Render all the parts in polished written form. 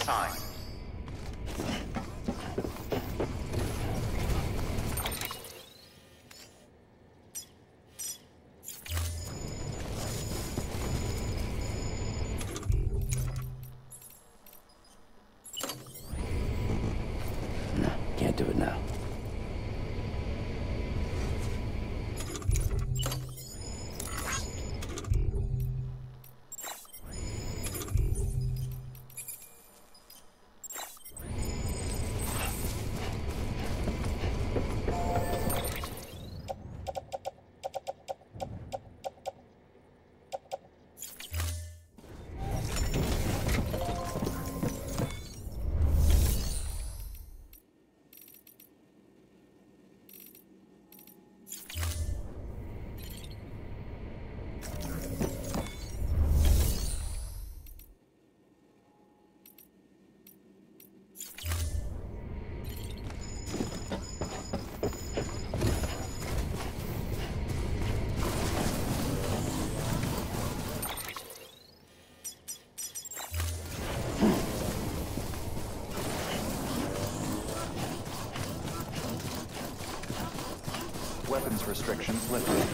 sign. No, can't do it now. Weapons restrictions lifted.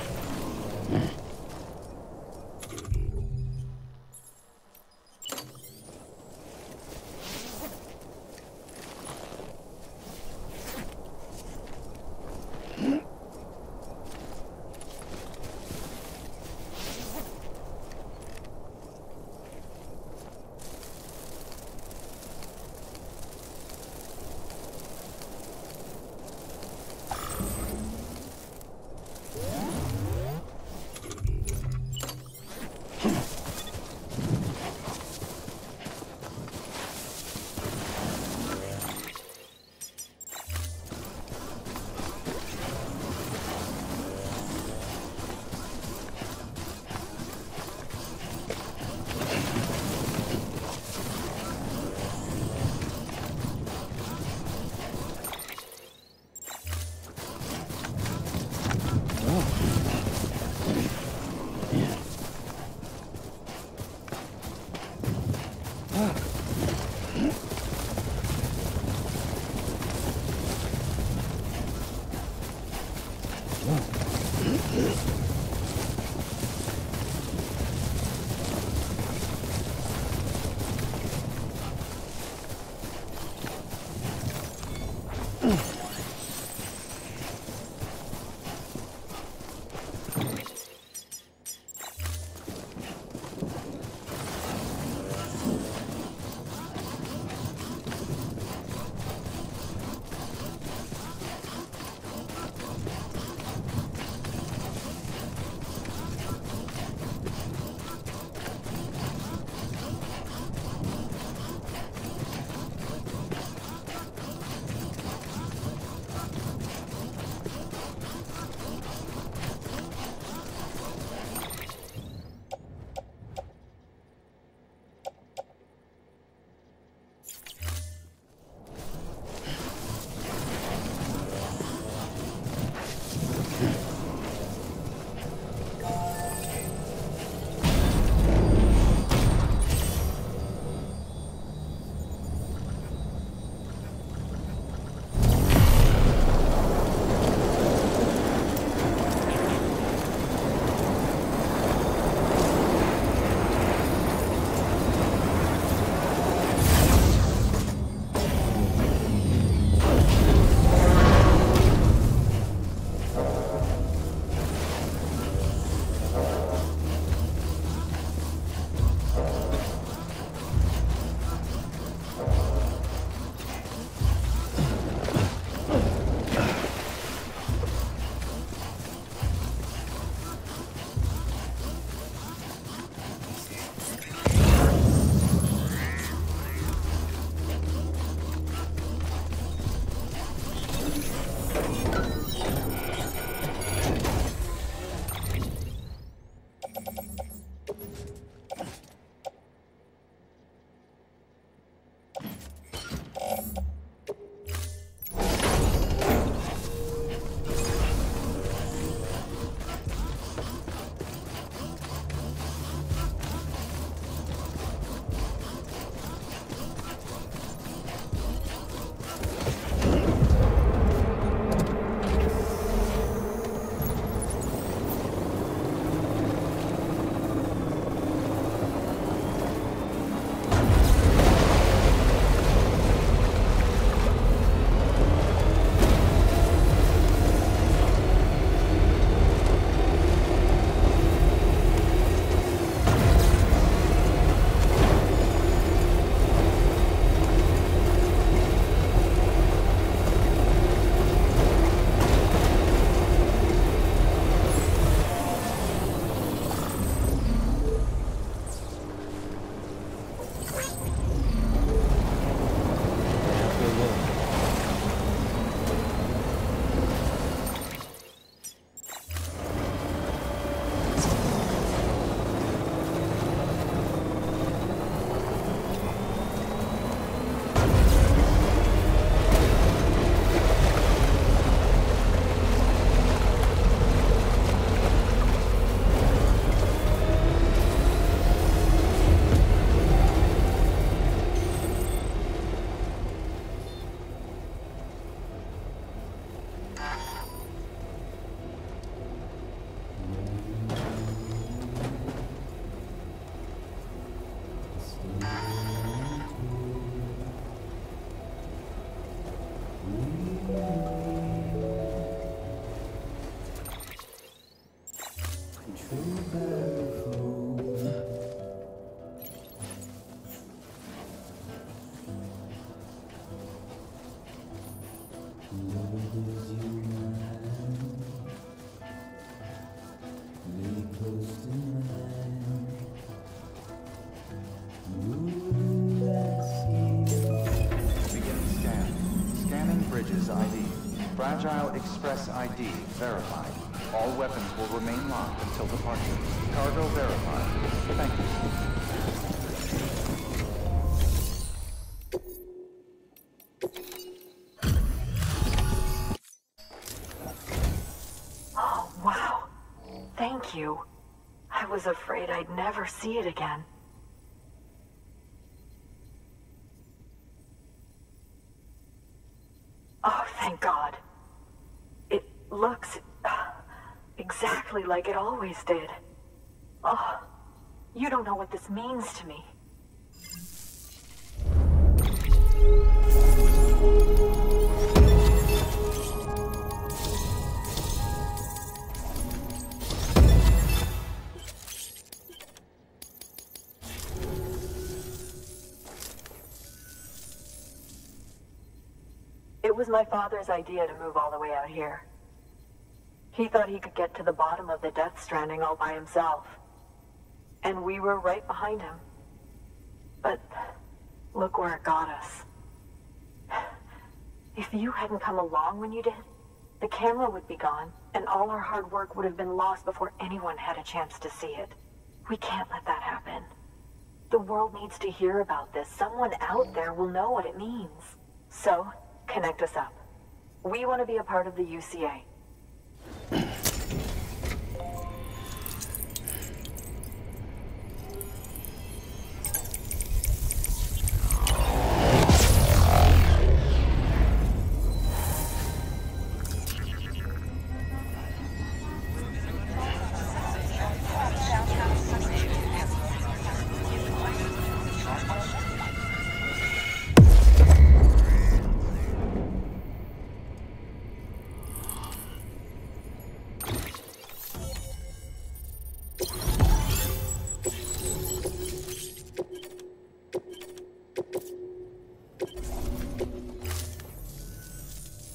Express ID verified. All weapons will remain locked until departure. Cargo verified. Thank you. Oh, wow. Thank you. I was afraid I'd never see it again. Oh, thank God. It looks exactly like it always did. Oh, you don't know what this means to me. It was my father's idea to move all the way out here. He thought he could get to the bottom of the Death Stranding all by himself. And we were right behind him. But look where it got us. If you hadn't come along when you did, the camera would be gone, and all our hard work would have been lost before anyone had a chance to see it. We can't let that happen. The world needs to hear about this. Someone out there will know what it means. So, connect us up. We want to be a part of the UCA.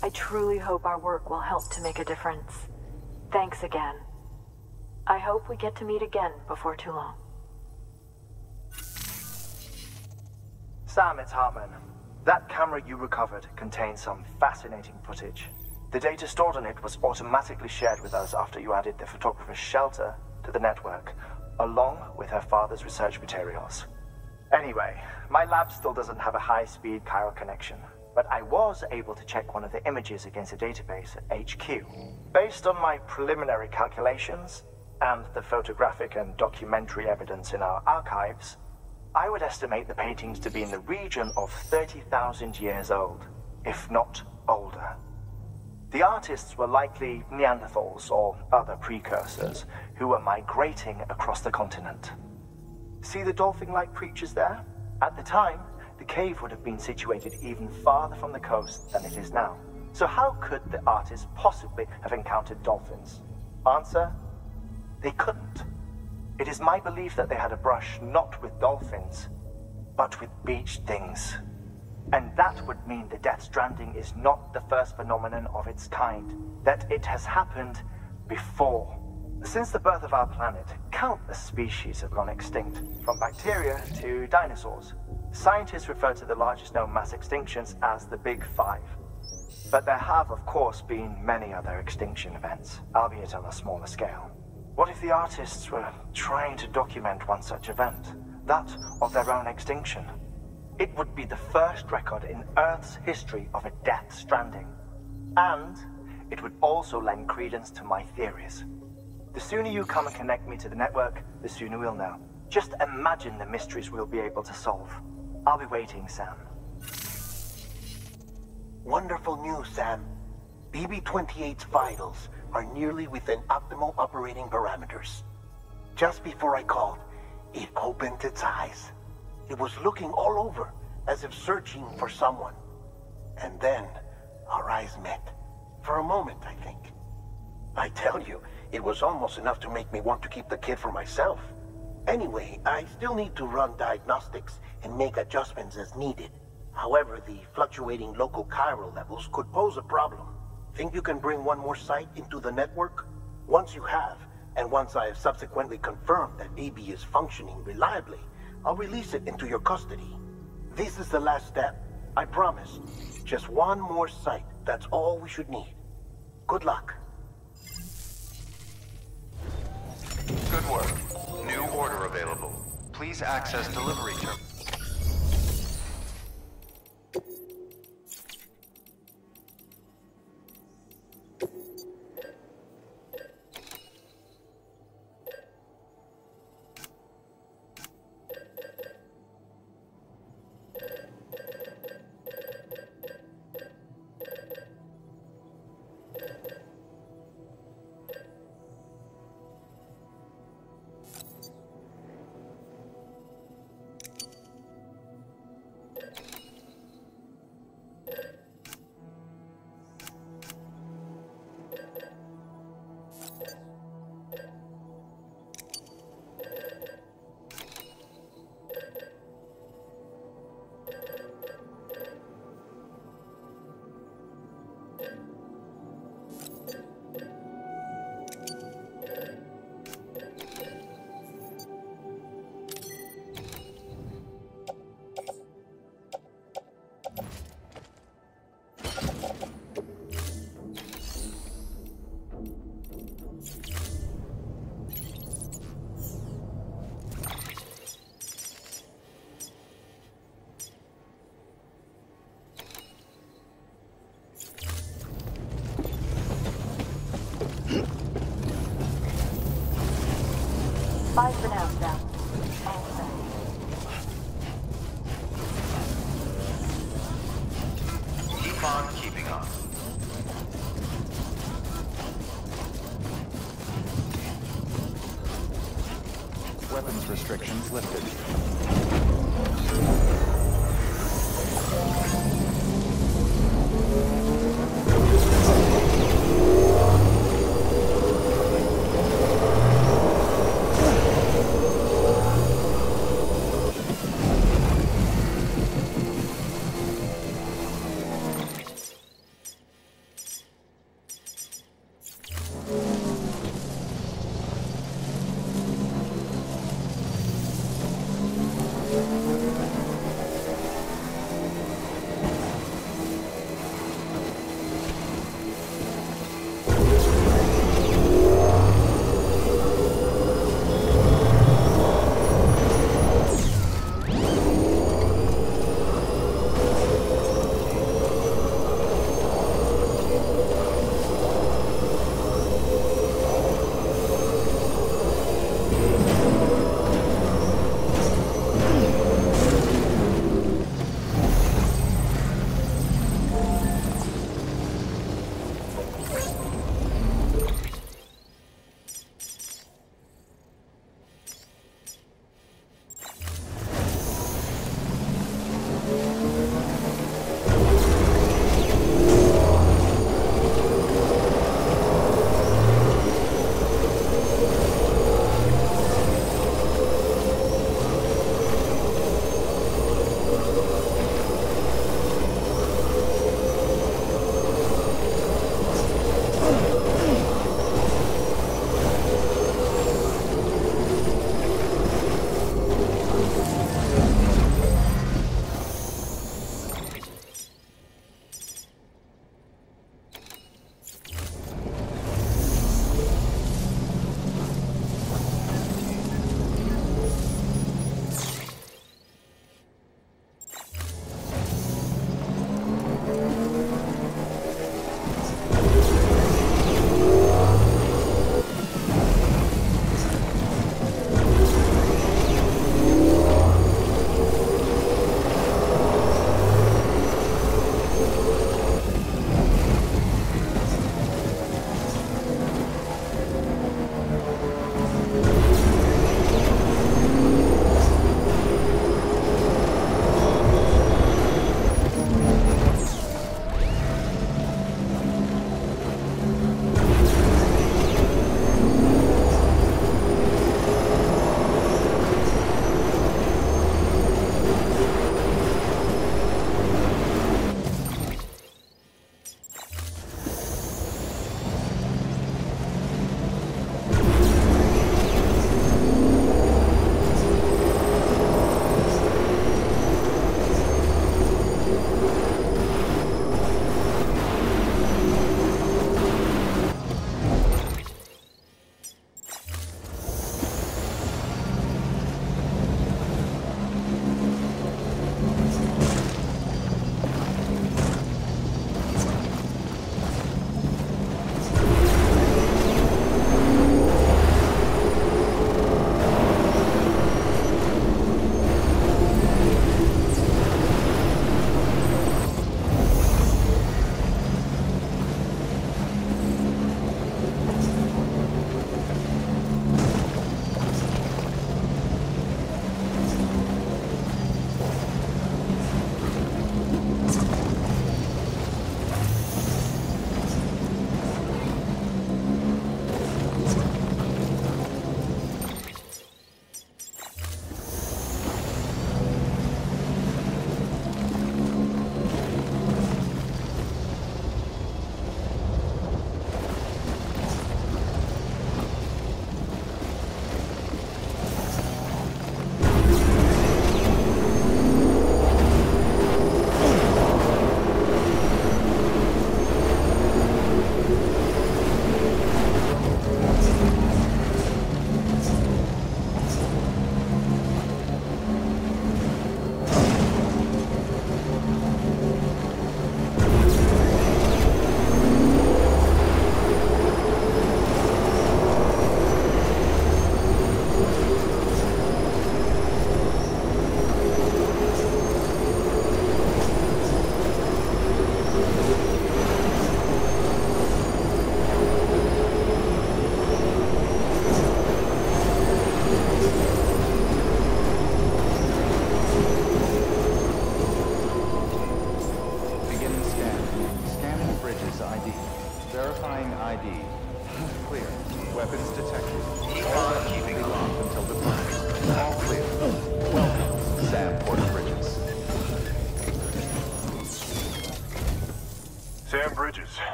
I truly hope our work will help to make a difference. Thanks again. I hope we get to meet again before too long. Sam, it's Hartman. That camera you recovered contains some fascinating footage. The data stored on it was automatically shared with us after you added the photographer's shelter to the network, along with her father's research materials. Anyway, my lab still doesn't have a high-speed chiral connection, but I was able to check one of the images against a database at HQ. Based on my preliminary calculations and the photographic and documentary evidence in our archives, I would estimate the paintings to be in the region of 30,000 years old, if not older. The artists were likely Neanderthals or other precursors who were migrating across the continent. See the dolphin-like creatures there? At the time, the cave would have been situated even farther from the coast than it is now. So how could the artists possibly have encountered dolphins? Answer: they couldn't. It is my belief that they had a brush not with dolphins, but with beach things. And that would mean the Death Stranding is not the first phenomenon of its kind, that it has happened before. Since the birth of our planet, countless species have gone extinct, from bacteria to dinosaurs. Scientists refer to the largest known mass extinctions as the Big Five. But there have, of course, been many other extinction events, albeit on a smaller scale. What if the artists were trying to document one such event, that of their own extinction? It would be the first record in Earth's history of a Death Stranding. And it would also lend credence to my theories. The sooner you come and connect me to the network, the sooner we'll know. Just imagine the mysteries we'll be able to solve. I'll be waiting, Sam. Wonderful news, Sam. BB-28's vitals are nearly within optimal operating parameters. Just before I called, it opened its eyes. It was looking all over, as if searching for someone. And then, our eyes met. For a moment, I think. I tell you, it was almost enough to make me want to keep the kid for myself. Anyway, I still need to run diagnostics and make adjustments as needed. However, the fluctuating local chiral levels could pose a problem. Think you can bring one more site into the network? Once you have, and once I have subsequently confirmed that BB is functioning reliably, I'll release it into your custody. This is the last step, I promise. Just one more site, that's all we should need. Good luck. Good work. New order available. Please access delivery terminal. Bye for now, Sam. All set. Keep on keeping on. Weapons restrictions lifted.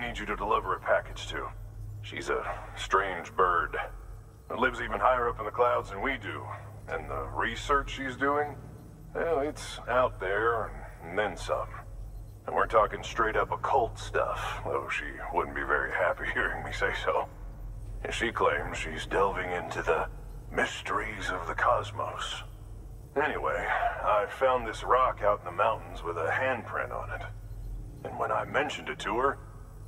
need you to deliver a package to. She's a strange bird that lives even higher up in the clouds than we do. And the research she's doing, well, it's out there and then some. And we're talking straight up occult stuff, though she wouldn't be very happy hearing me say so. And she claims she's delving into the mysteries of the cosmos. Anyway, I found this rock out in the mountains with a handprint on it. And when I mentioned it to her,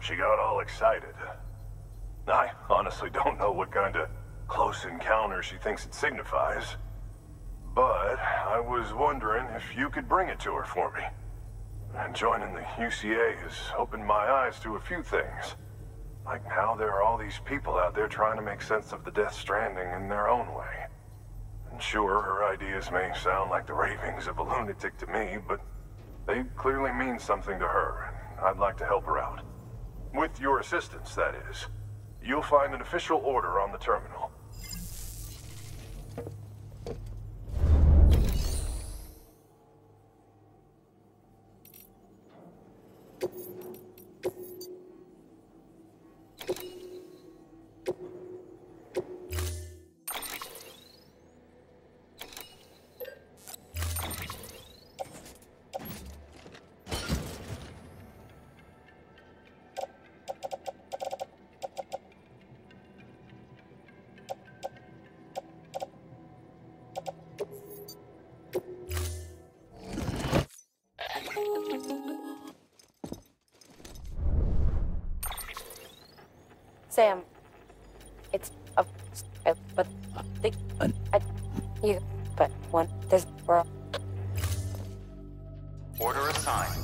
she got all excited. I honestly don't know what kind of close encounter she thinks it signifies. But I was wondering if you could bring it to her for me. And joining the UCA has opened my eyes to a few things. Like how there are all these people out there trying to make sense of the Death Stranding in their own way. And sure, her ideas may sound like the ravings of a lunatic to me, but they clearly mean something to her, and I'd like to help her out. With your assistance, that is. You'll find an official order on the terminal. Sam, it's a, but the, you, but one, this world. Order assigned.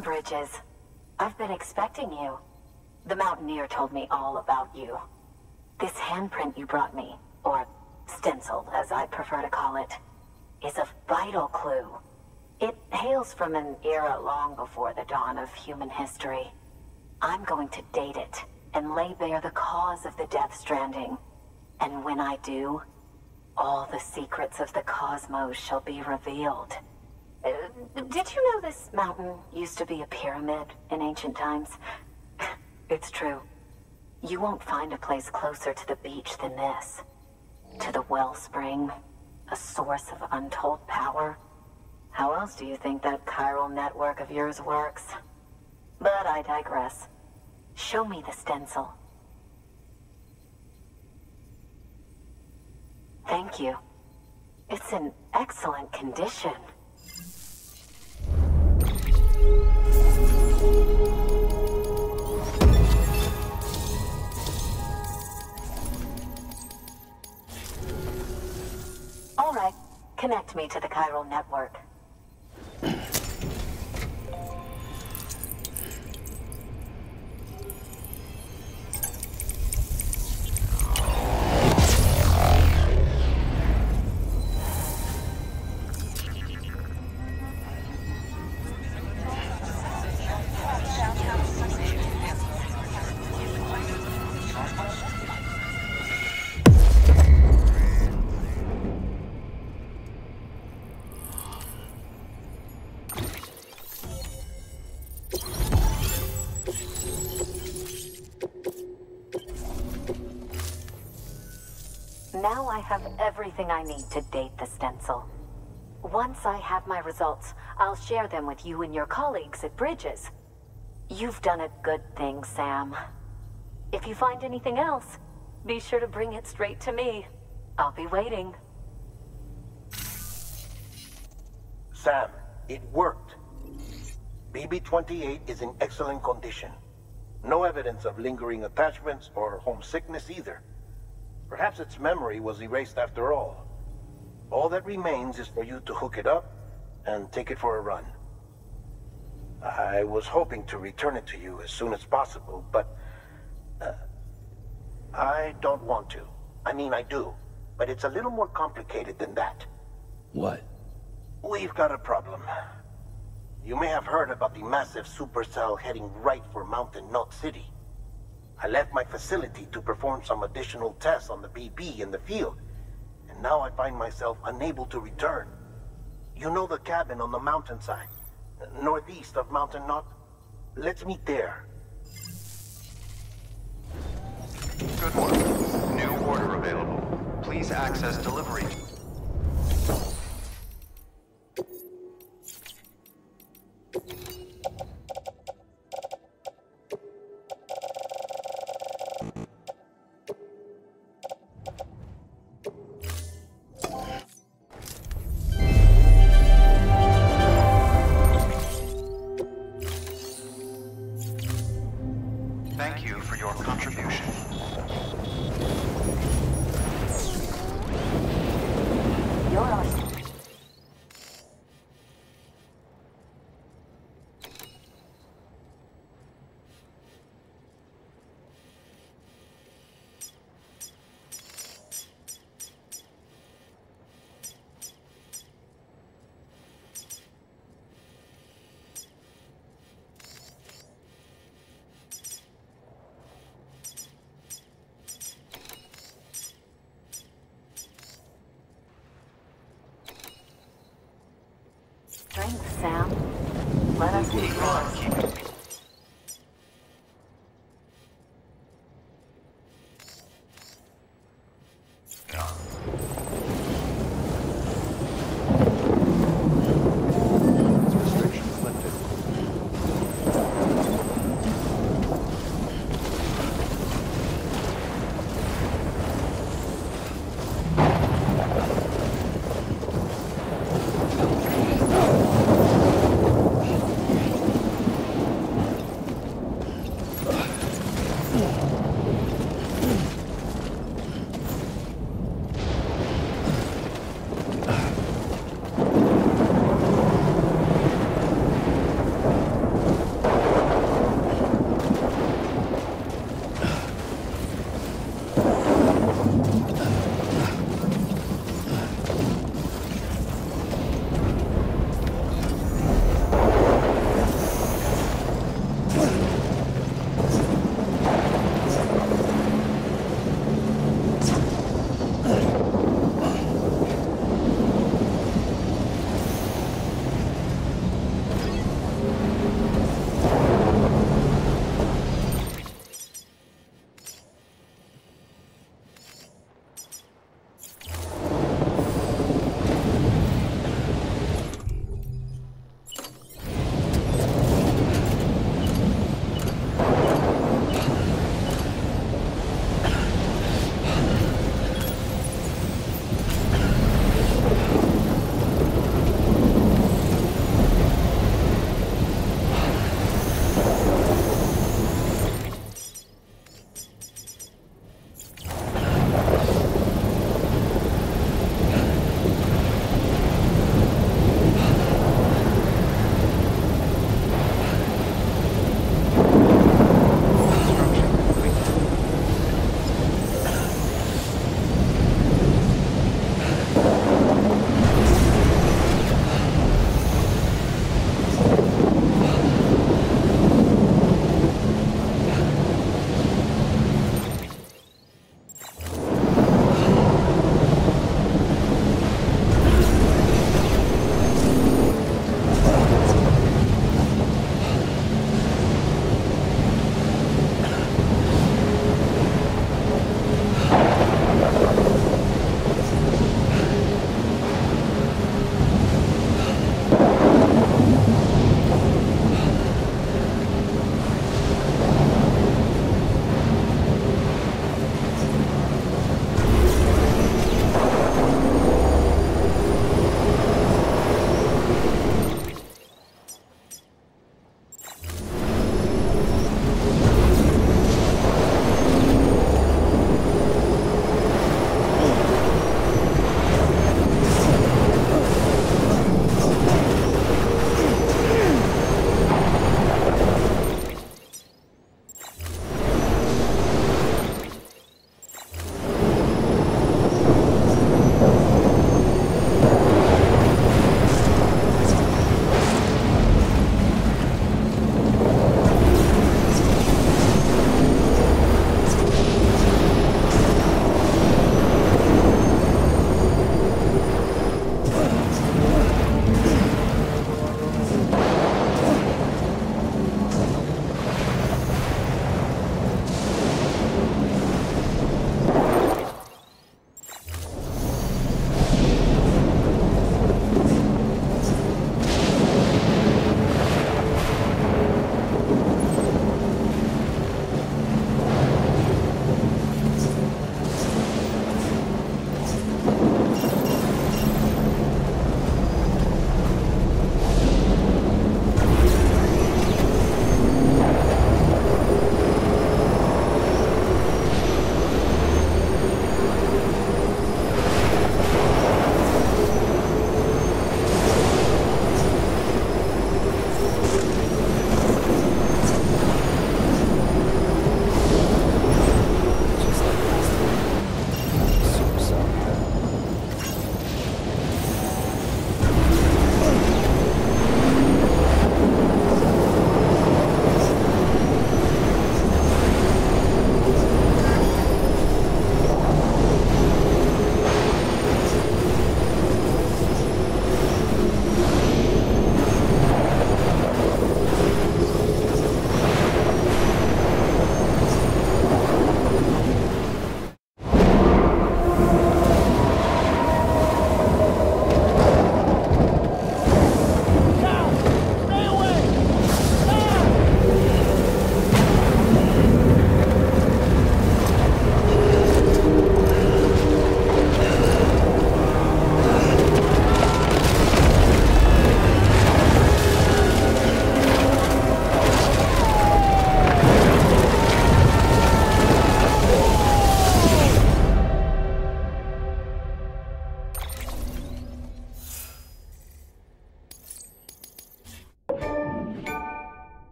Welcome, Bridges. I've been expecting you. The Mountaineer told me all about you. This handprint you brought me, or stencil, as I prefer to call it, is a vital clue. It hails from an era long before the dawn of human history. I'm going to date it and lay bare the cause of the death stranding. And when I do, all the secrets of the cosmos shall be revealed. Did you know this mountain used to be a pyramid in ancient times? It's true. You won't find a place closer to the beach than this. To the wellspring, a source of untold power. How else do you think that chiral network of yours works? But I digress. Show me the stencil. Thank you. It's in excellent condition. All right, connect me to the chiral network. Now I have everything I need to date the stencil. Once I have my results, I'll share them with you and your colleagues at Bridges. You've done a good thing, Sam. If you find anything else, be sure to bring it straight to me. I'll be waiting. Sam, it worked. BB-28 is in excellent condition. No evidence of lingering attachments or homesickness either. Perhaps its memory was erased after all. All that remains is for you to hook it up and take it for a run. I was hoping to return it to you as soon as possible, but I don't want to. I mean, I do, but it's a little more complicated than that. What? We've got a problem. You may have heard about the massive supercell heading right for Mountain Knot City. I left my facility to perform some additional tests on the BB in the field, and now I find myself unable to return. You know the cabin on the mountainside, northeast of Mountain Knot? Let's meet there. Good work. New order available. Please access delivery. Thank you for your contribution. You're awesome. Strength, Sam. Let us be yours. Restrictions lifted.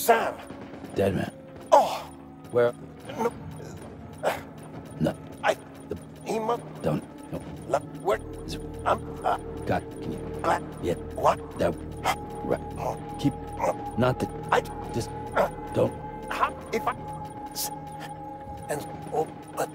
Sam! Dead man. Oh! Where? No. No. He must... Don't. No. Where? Is it? I'm... God, can you? Glad... Yeah. What? That... Right. Keep... Not the... Just... Don't... How? If I... And... Oh, but...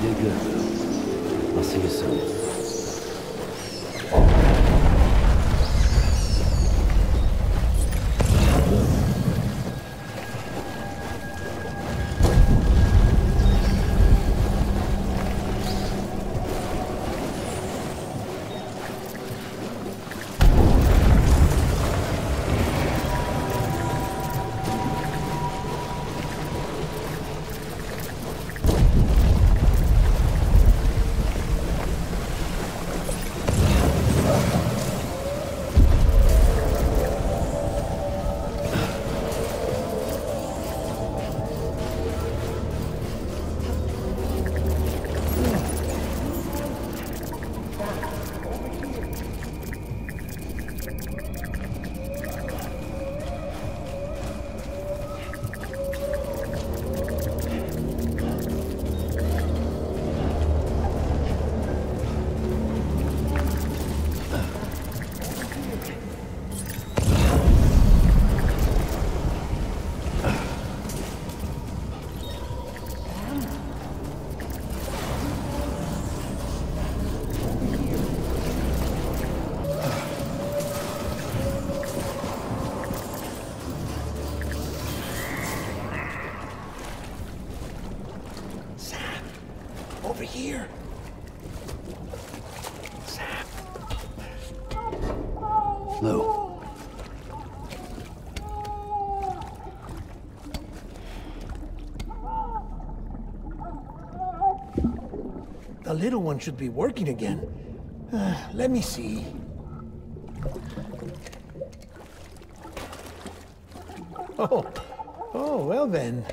did good, Lou. I'll see you soon. Over here. Sam. Lou. The little one should be working again. Let me see. Oh, well then.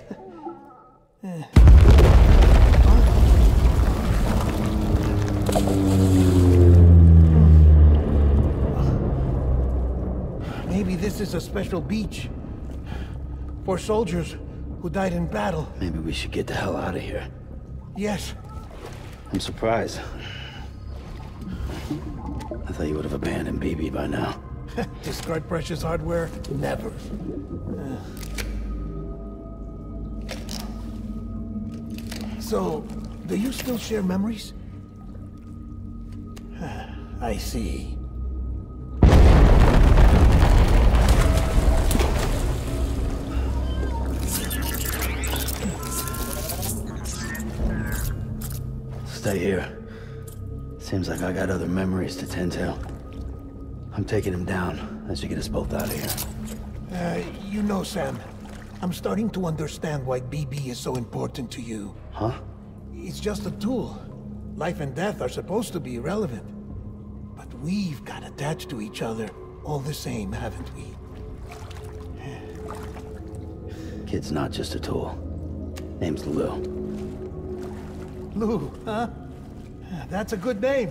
Maybe this is a special beach for soldiers who died in battle. Maybe we should get the hell out of here. Yes. I'm surprised. I thought you would have abandoned BB by now. Discard precious hardware? Never. So, do you still share memories? I see. Stay here. Seems like I got other memories to tend to. I'm taking him down. That should get us both out of here. You know, Sam, I'm starting to understand why BB is so important to you. Huh? It's just a tool. Life and death are supposed to be irrelevant. But we've got attached to each other all the same, haven't we? Kid's not just a tool. Name's Lou. Lou, huh? That's a good name.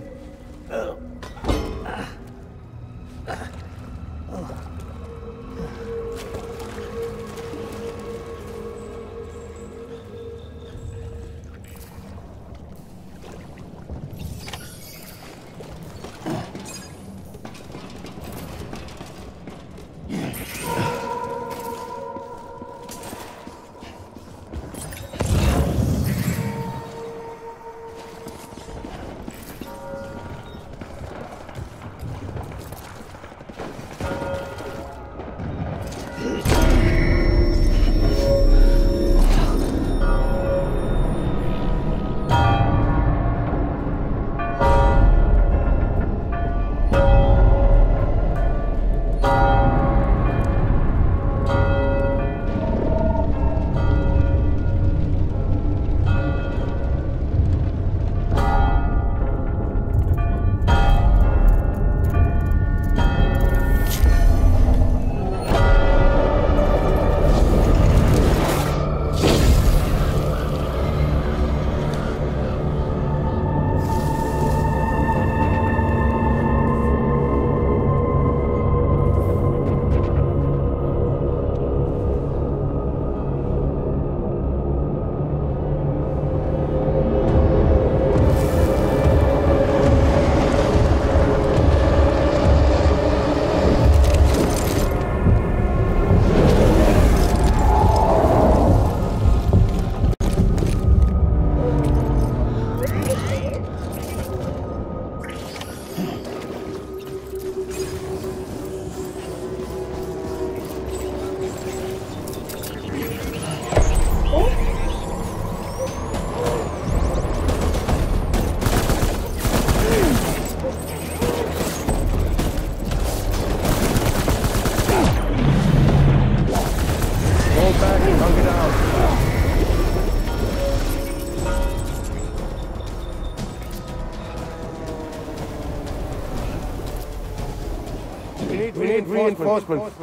Reinforcements.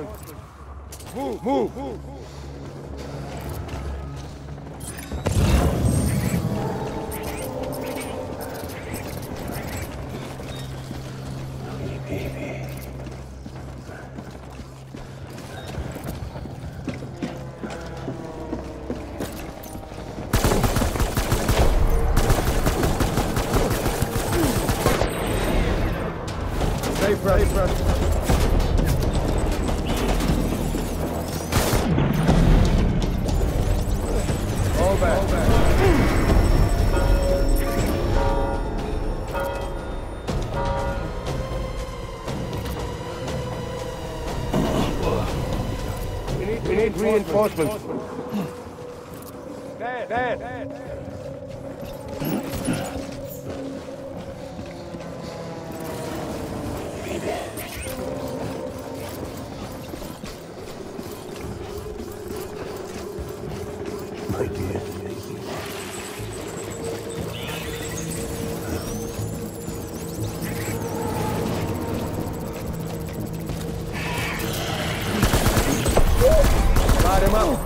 Move. We need reinforcements. Dad. Light him up.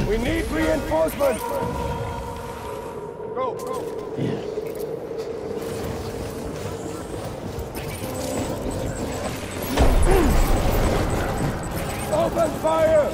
We need reinforcements! Go! Open fire!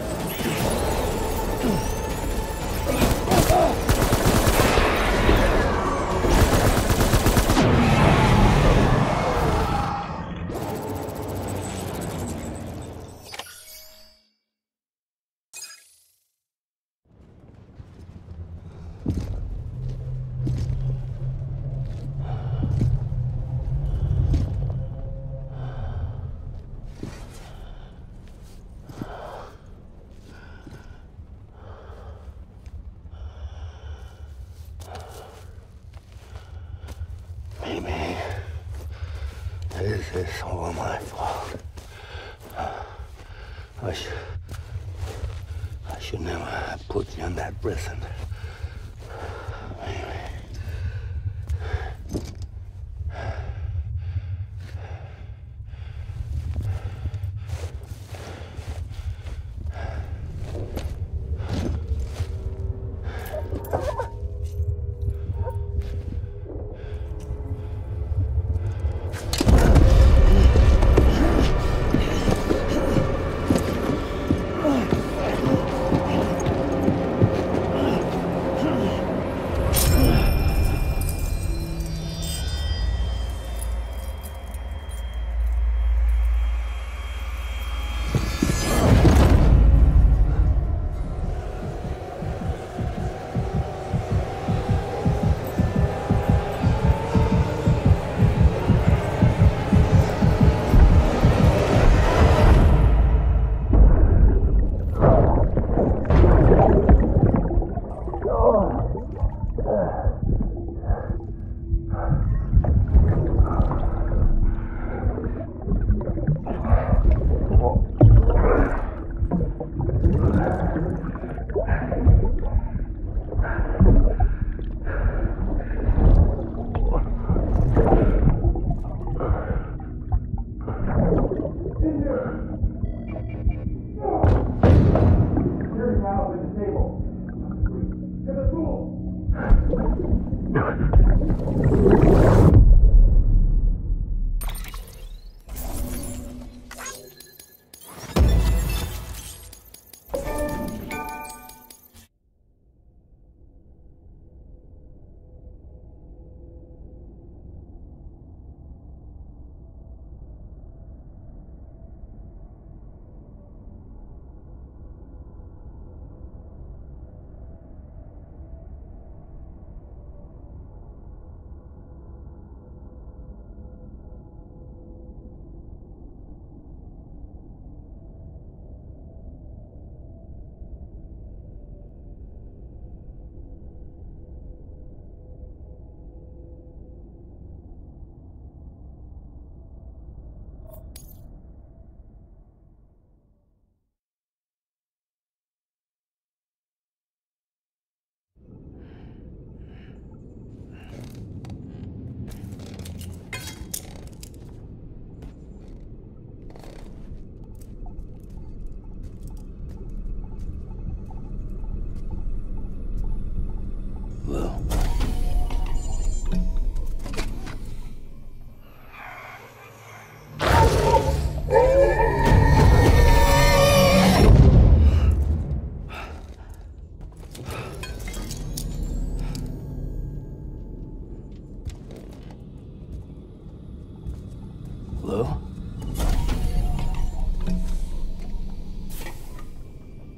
This is all my fault. I should never have put you in that prison.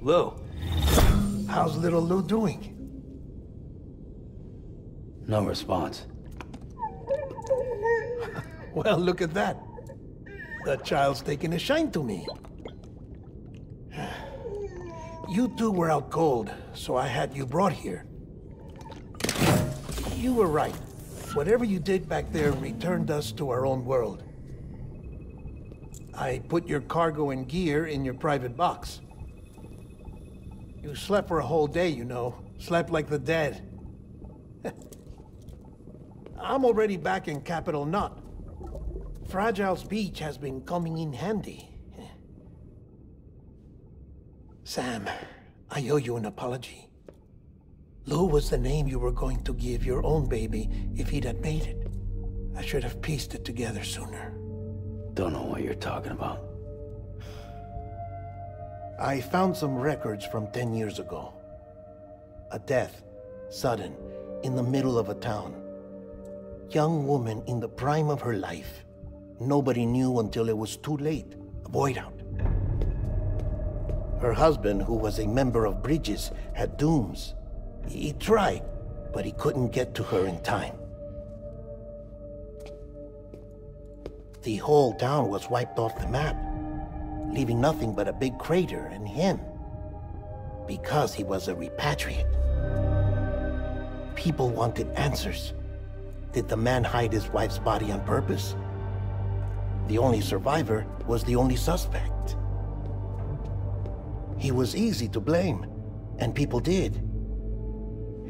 Lou. How's little Lou doing? No response. Well, look at that. The child's taking a shine to me. You two were out cold, so I had you brought here. You were right. Whatever you did back there returned us to our own world. I put your cargo and gear in your private box. You slept for a whole day, you know. Slept like the dead. I'm already back in Capital Knot. Fragile's beach has been coming in handy. Sam, I owe you an apology. Lou was the name you were going to give your own baby if he'd had made it. I should have pieced it together sooner. Don't know what you're talking about. I found some records from 10 years ago. A death, sudden, in the middle of a town. Young woman in the prime of her life. Nobody knew until it was too late. A void out. Her husband, who was a member of Bridges, had dooms. He tried, but he couldn't get to her in time. The whole town was wiped off the map, leaving nothing but a big crater and him, because he was a repatriate. People wanted answers. Did the man hide his wife's body on purpose? The only survivor was the only suspect. He was easy to blame, and people did.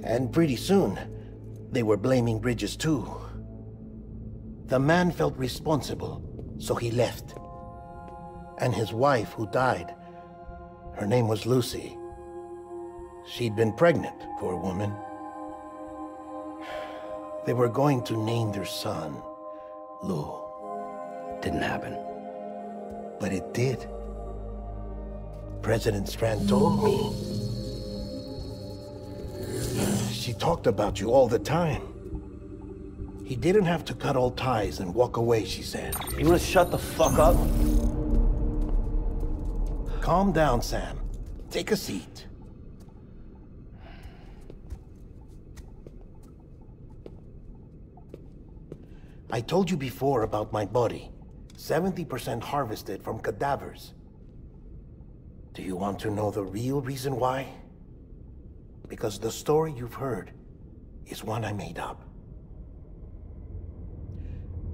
And pretty soon, they were blaming Bridges too. The man felt responsible, so he left. And his wife, who died, her name was Lucy. She'd been pregnant, poor woman. They were going to name their son Lou. Didn't happen. But it did. President Strand told me. She talked about you all the time. He didn't have to cut all ties and walk away, she said. You wanna shut the fuck up? Calm down, Sam. Take a seat. I told you before about my body. 70% harvested from cadavers. Do you want to know the real reason why? Because the story you've heard is one I made up.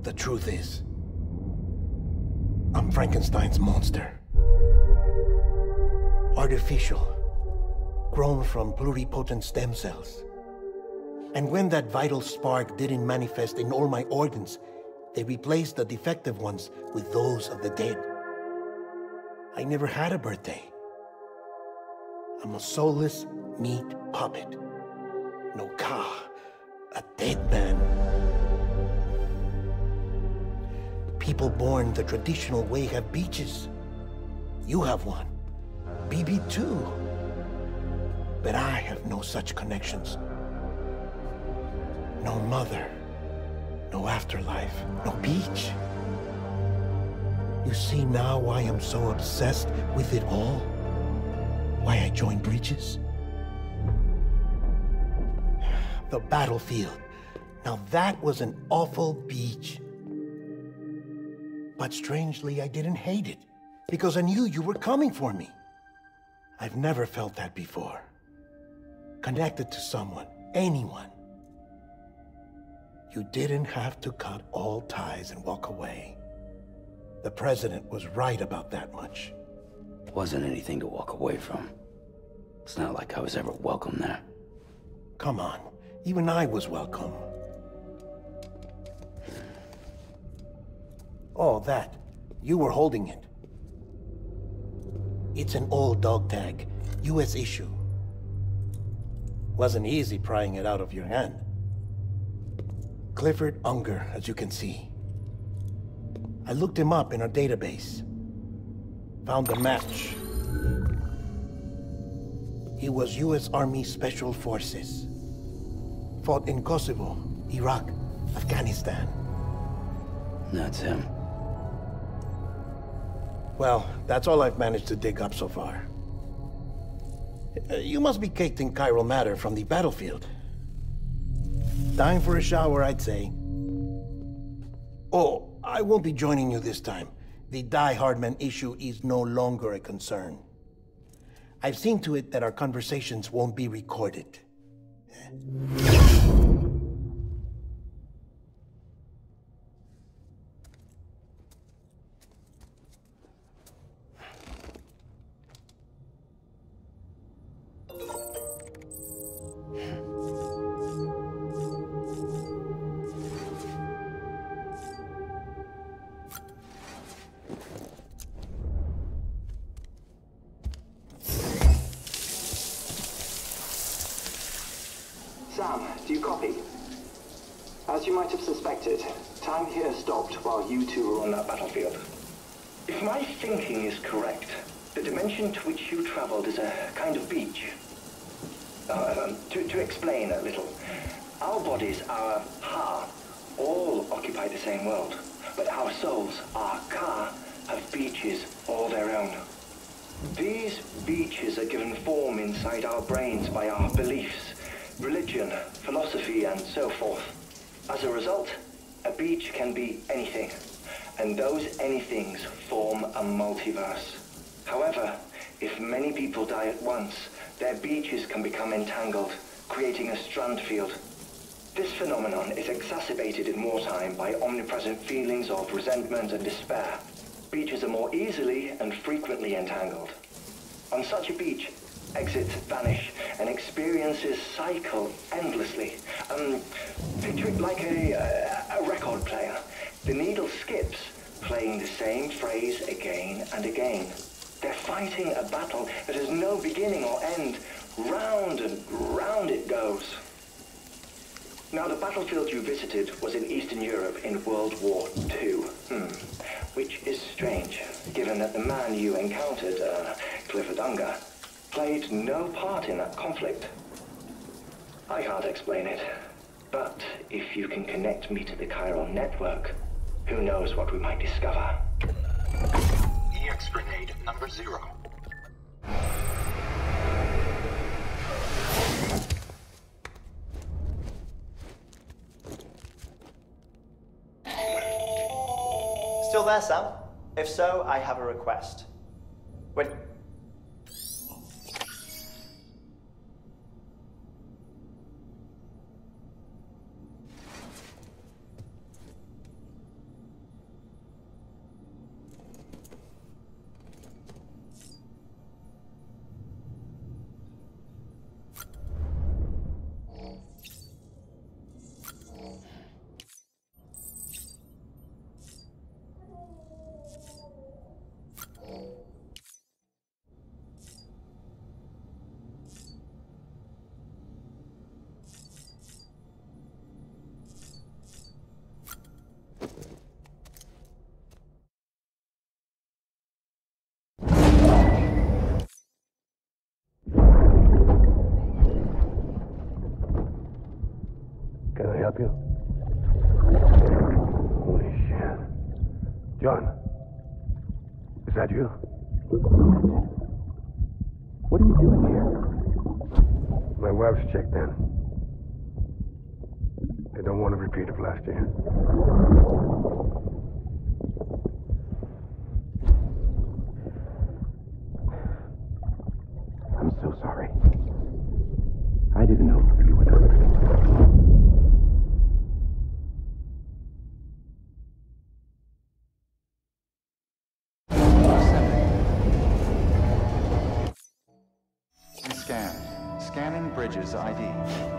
The truth is, I'm Frankenstein's monster. Artificial, grown from pluripotent stem cells. And when that vital spark didn't manifest in all my organs, they replaced the defective ones with those of the dead. I never had a birthday. I'm a soulless meat puppet. No car, a dead man. People born the traditional way have beaches. You have one. BB too. But I have no such connections. No mother. No afterlife. No beach. You see now why I'm so obsessed with it all? Why I joined Bridges? The battlefield. Now that was an awful beach. But strangely, I didn't hate it, because I knew you were coming for me. I've never felt that before. Connected to someone, anyone. You didn't have to cut all ties and walk away. The president was right about that much. Wasn't anything to walk away from. It's not like I was ever welcome there. Come on, even I was welcome. Oh, that. You were holding it. It's an old dog tag, US issue. Wasn't easy prying it out of your hand. Clifford Unger, as you can see. I looked him up in our database. Found a match. He was US Army Special Forces. Fought in Kosovo, Iraq, Afghanistan. That's him. Well, that's all I've managed to dig up so far. You must be caked in chiral matter from the battlefield. Time for a shower, I'd say. Oh, I won't be joining you this time. The Die Hardman issue is no longer a concern. I've seen to it that our conversations won't be recorded. Sam, do you copy? As you might have suspected, time here stopped while you two were on that battlefield. If my thinking is correct, the dimension to which you traveled is a kind of beach. To explain a little, our bodies, our ha, all occupy the same world, but our souls, our ka, have beaches all their own. These beaches are given form inside our brains by our beliefs, religion, philosophy, and so forth. As a result, a beach can be anything, and those anythings form a multiverse. However, if many people die at once, their beaches can become entangled, creating a strand field. This phenomenon is exacerbated in wartime by omnipresent feelings of resentment and despair. Beaches are more easily and frequently entangled. On such a beach, exits vanish and experiences cycle endlessly. Picture it like a record player. The needle skips, playing the same phrase again and again. They're fighting a battle that has no beginning or end. Round and round it goes. Now, the battlefield you visited was in Eastern Europe in World War II. Which is strange, given that the man you encountered, Clifford, played no part in that conflict. I can't explain it, but if you can connect me to the chiral network, who knows what we might discover. EX grenade number 0. Still there, Sam? If so, I have a request. When... Can I help you? Holy shit. John, is that you? What are you doing here? My wife's checked in. They don't want to repeat of last year. I'm so sorry. I didn't know you were there. Scanning bridges ID.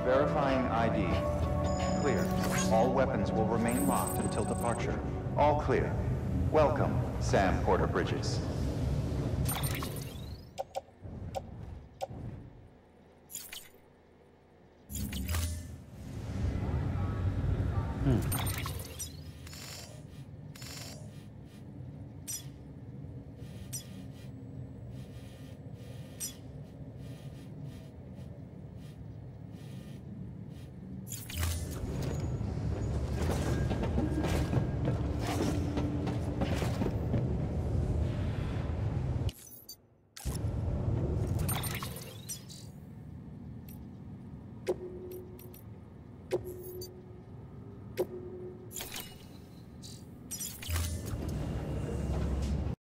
Verifying ID. Clear. All weapons will remain locked until departure. All clear. Welcome, Sam Porter Bridges.